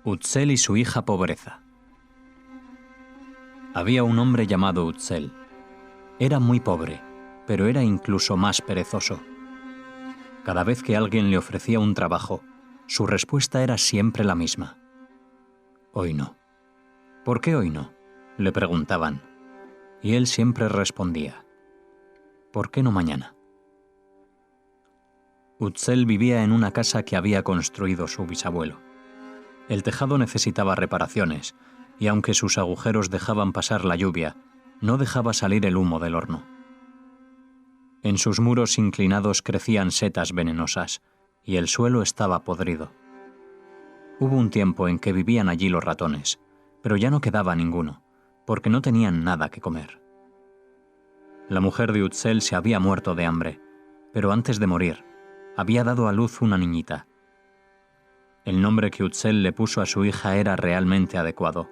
Utzel y su hija Pobreza. Había un hombre llamado Utzel. Era muy pobre, pero era incluso más perezoso. Cada vez que alguien le ofrecía un trabajo, su respuesta era siempre la misma. «Hoy no». «¿Por qué hoy no?», le preguntaban. Y él siempre respondía: «¿Por qué no mañana?». Utzel vivía en una casa que había construido su bisabuelo. El tejado necesitaba reparaciones, y aunque sus agujeros dejaban pasar la lluvia, no dejaba salir el humo del horno. En sus muros inclinados crecían setas venenosas, y el suelo estaba podrido. Hubo un tiempo en que vivían allí los ratones, pero ya no quedaba ninguno, porque no tenían nada que comer. La mujer de Utzel se había muerto de hambre, pero antes de morir, había dado a luz una niñita. El nombre que Utzel le puso a su hija era realmente adecuado.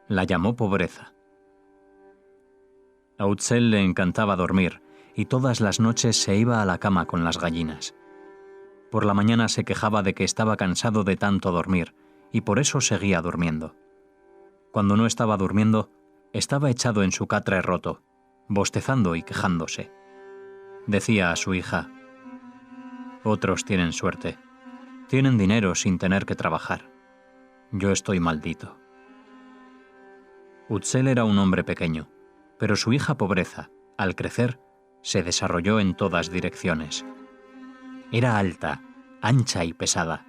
La llamó Pobreza. A Utzel le encantaba dormir, y todas las noches se iba a la cama con las gallinas. Por la mañana se quejaba de que estaba cansado de tanto dormir, y por eso seguía durmiendo. Cuando no estaba durmiendo, estaba echado en su catre roto, bostezando y quejándose. Decía a su hija: «Otros tienen suerte. Tienen dinero sin tener que trabajar. Yo estoy maldito». Utzel era un hombre pequeño, pero su hija Pobreza, al crecer, se desarrolló en todas direcciones. Era alta, ancha y pesada.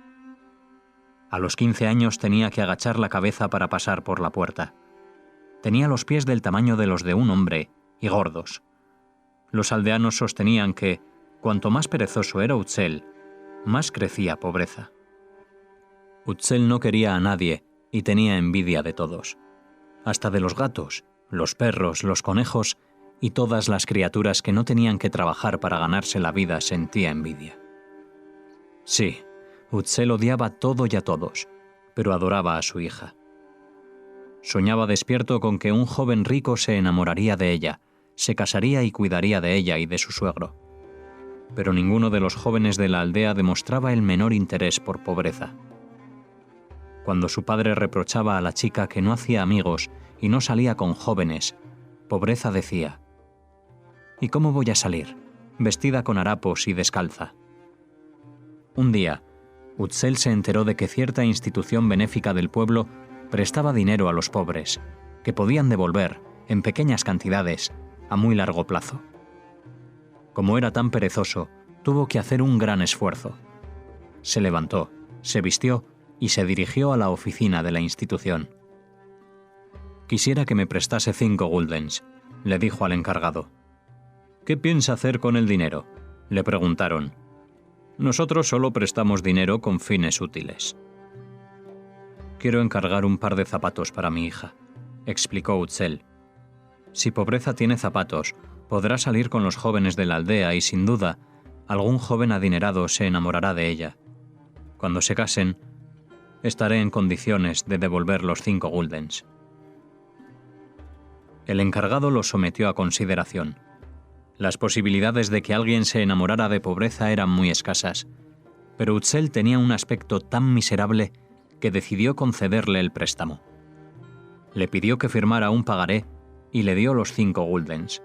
A los 15 años tenía que agachar la cabeza para pasar por la puerta. Tenía los pies del tamaño de los de un hombre y gordos. Los aldeanos sostenían que, cuanto más perezoso era Utzel, más crecía Pobreza. Utzel no quería a nadie y tenía envidia de todos, hasta de los gatos, los perros, los conejos y todas las criaturas que no tenían que trabajar para ganarse la vida sentía envidia. Sí, Utzel odiaba todo y a todos, pero adoraba a su hija. Soñaba despierto con que un joven rico se enamoraría de ella, se casaría y cuidaría de ella y de su suegro. Pero ninguno de los jóvenes de la aldea demostraba el menor interés por Pobreza. Cuando su padre reprochaba a la chica que no hacía amigos y no salía con jóvenes, Pobreza decía: «¿Y cómo voy a salir, vestida con harapos y descalza?». Un día, Utzel se enteró de que cierta institución benéfica del pueblo prestaba dinero a los pobres, que podían devolver, en pequeñas cantidades, a muy largo plazo. Como era tan perezoso, tuvo que hacer un gran esfuerzo. Se levantó, se vistió y se dirigió a la oficina de la institución. «Quisiera que me prestase 5 guldens», le dijo al encargado. «¿Qué piensa hacer con el dinero?», le preguntaron. «Nosotros solo prestamos dinero con fines útiles». «Quiero encargar un par de zapatos para mi hija», explicó Utzel. «Si Pobreza tiene zapatos, podrá salir con los jóvenes de la aldea y, sin duda, algún joven adinerado se enamorará de ella. Cuando se casen, estaré en condiciones de devolver los 5 guldens». El encargado lo sometió a consideración. Las posibilidades de que alguien se enamorara de Pobreza eran muy escasas, pero Utzel tenía un aspecto tan miserable que decidió concederle el préstamo. Le pidió que firmara un pagaré y le dio los 5 guldens.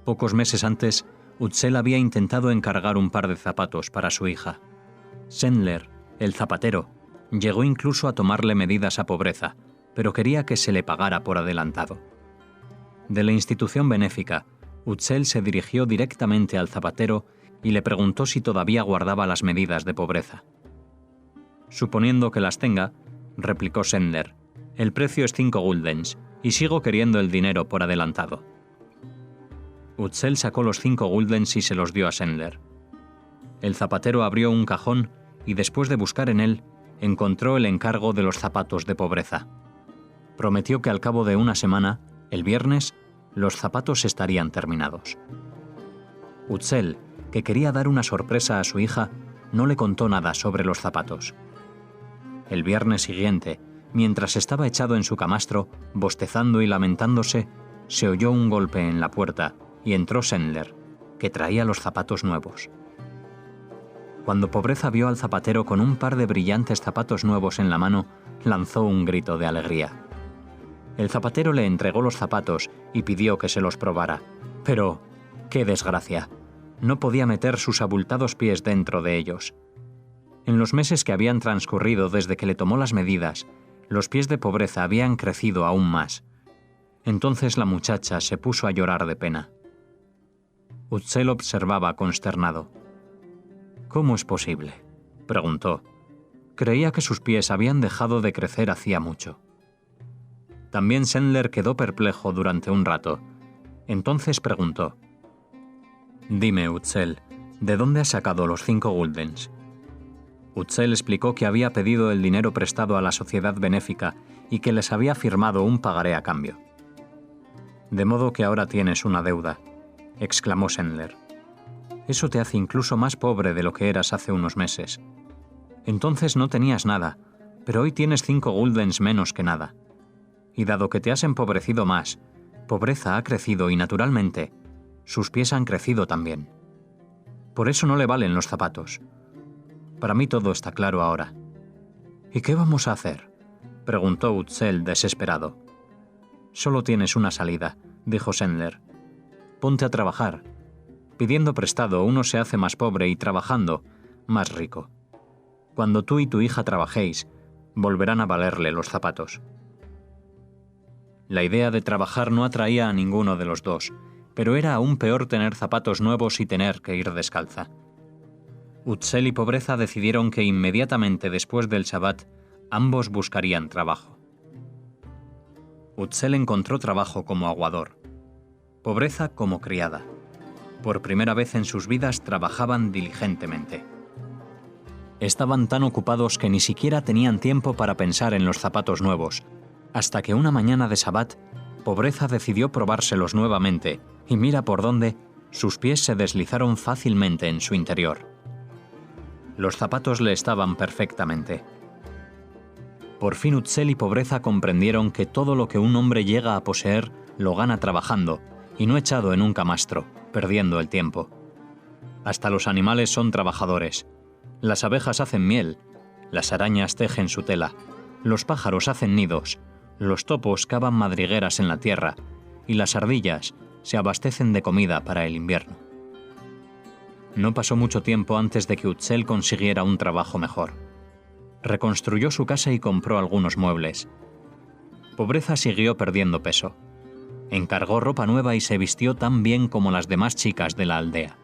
Pocos meses antes, Utzel había intentado encargar un par de zapatos para su hija. Sendler, el zapatero, llegó incluso a tomarle medidas a Pobreza, pero quería que se le pagara por adelantado. De la institución benéfica, Utzel se dirigió directamente al zapatero y le preguntó si todavía guardaba las medidas de Pobreza. «Suponiendo que las tenga», replicó Sendler, «el precio es 5 guldens y sigo queriendo el dinero por adelantado». Utzel sacó los 5 guldens y se los dio a Sendler. El zapatero abrió un cajón y, después de buscar en él, encontró el encargo de los zapatos de Pobreza. Prometió que al cabo de una semana, el viernes, los zapatos estarían terminados. Utzel, que quería dar una sorpresa a su hija, no le contó nada sobre los zapatos. El viernes siguiente, mientras estaba echado en su camastro, bostezando y lamentándose, se oyó un golpe en la puerta y entró Sendler, que traía los zapatos nuevos. Cuando Pobreza vio al zapatero con un par de brillantes zapatos nuevos en la mano, lanzó un grito de alegría. El zapatero le entregó los zapatos y pidió que se los probara. Pero, ¡qué desgracia! No podía meter sus abultados pies dentro de ellos. En los meses que habían transcurrido desde que le tomó las medidas, los pies de Pobreza habían crecido aún más. Entonces la muchacha se puso a llorar de pena. Utzel observaba consternado. «¿Cómo es posible?», preguntó. Creía que sus pies habían dejado de crecer hacía mucho. También Sendler quedó perplejo durante un rato. Entonces preguntó: «Dime, Utzel, ¿de dónde has sacado los 5 guldens?» Utzel explicó que había pedido el dinero prestado a la sociedad benéfica y que les había firmado un pagaré a cambio. «De modo que ahora tienes una deuda», exclamó Sendler. «Eso te hace incluso más pobre de lo que eras hace unos meses. Entonces no tenías nada, pero hoy tienes 5 guldens menos que nada. Y dado que te has empobrecido más, Pobreza ha crecido y, naturalmente, sus pies han crecido también. Por eso no le valen los zapatos. Para mí todo está claro ahora». «¿Y qué vamos a hacer?», preguntó Utzel desesperado. «Solo tienes una salida», dijo Sendler. «Ponte a trabajar. Pidiendo prestado uno se hace más pobre y trabajando, más rico. Cuando tú y tu hija trabajéis, volverán a valerle los zapatos». La idea de trabajar no atraía a ninguno de los dos, pero era aún peor tener zapatos nuevos y tener que ir descalza. Utzel y Pobreza decidieron que inmediatamente después del Shabbat ambos buscarían trabajo. Utzel encontró trabajo como aguador, Pobreza como criada. Por primera vez en sus vidas trabajaban diligentemente. Estaban tan ocupados que ni siquiera tenían tiempo para pensar en los zapatos nuevos, hasta que una mañana de Shabbat, Pobreza decidió probárselos nuevamente y mira por dónde, sus pies se deslizaron fácilmente en su interior. Los zapatos le estaban perfectamente. Por fin Utzel y Pobreza comprendieron que todo lo que un hombre llega a poseer lo gana trabajando y no echado en un camastro, perdiendo el tiempo. Hasta los animales son trabajadores. Las abejas hacen miel, las arañas tejen su tela, los pájaros hacen nidos, los topos cavan madrigueras en la tierra y las ardillas se abastecen de comida para el invierno. No pasó mucho tiempo antes de que Utzel consiguiera un trabajo mejor. Reconstruyó su casa y compró algunos muebles. Pobreza siguió perdiendo peso. Encargó ropa nueva y se vistió tan bien como las demás chicas de la aldea.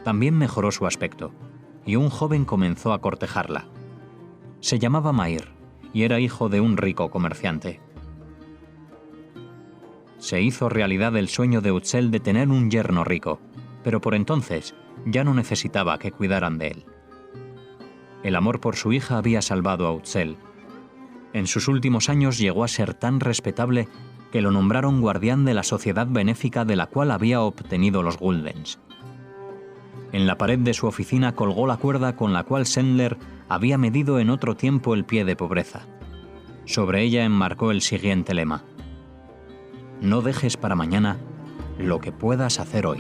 También mejoró su aspecto, y un joven comenzó a cortejarla. Se llamaba Mair y era hijo de un rico comerciante. Se hizo realidad el sueño de Utzel de tener un yerno rico, pero por entonces ya no necesitaba que cuidaran de él. El amor por su hija había salvado a Utzel. En sus últimos años llegó a ser tan respetable que lo nombraron guardián de la sociedad benéfica de la cual había obtenido los guldens. En la pared de su oficina colgó la cuerda con la cual Sendler había medido en otro tiempo el pie de Pobreza. Sobre ella enmarcó el siguiente lema: «No dejes para mañana lo que puedas hacer hoy».